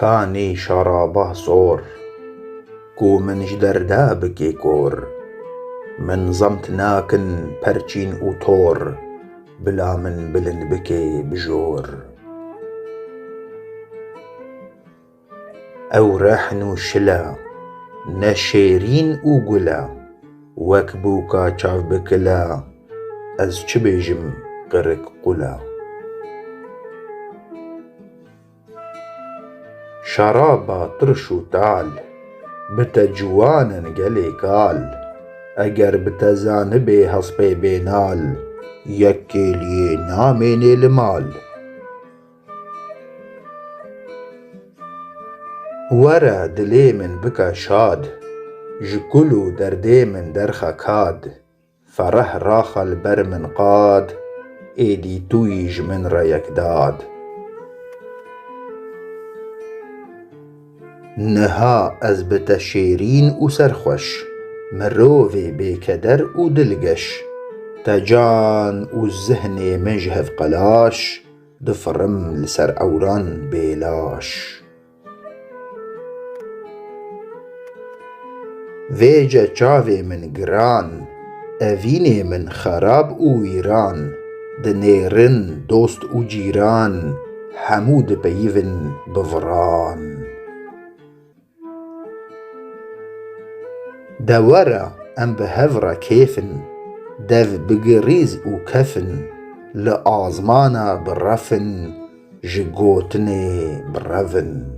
كاني شرابه صور كو من جدردا بكي كور من زمت ناكن پرچين اوتور بلا من بلند بكي بجور او رحن و شلا نشيرين و گلا وك بوكا چاو بكلا از چه بيجم قرك قلا شرابا ترش و تال بتا جوانن گلي كال اگر بتا زانبي هصبي بينال يكي لي ناميني المال ورا دلي من بكا شاد جكلو دردي من درخا كاد فرح راخ البر من قاد ايدي تويج من ريك داد نها از بتا شيرين و سرخوش مروفي بكدر و دلقش تجان و الزهني مجهف قلاش دفرم لسر اوران بيلاش ويجا چاوي من گران اويني من خراب و ويران دنيرن دوست و جيران حمود بيفن بفران دورا ام بهفرا كيفن دف بقريز و كفن لآزمانا برفن جگوتني برفن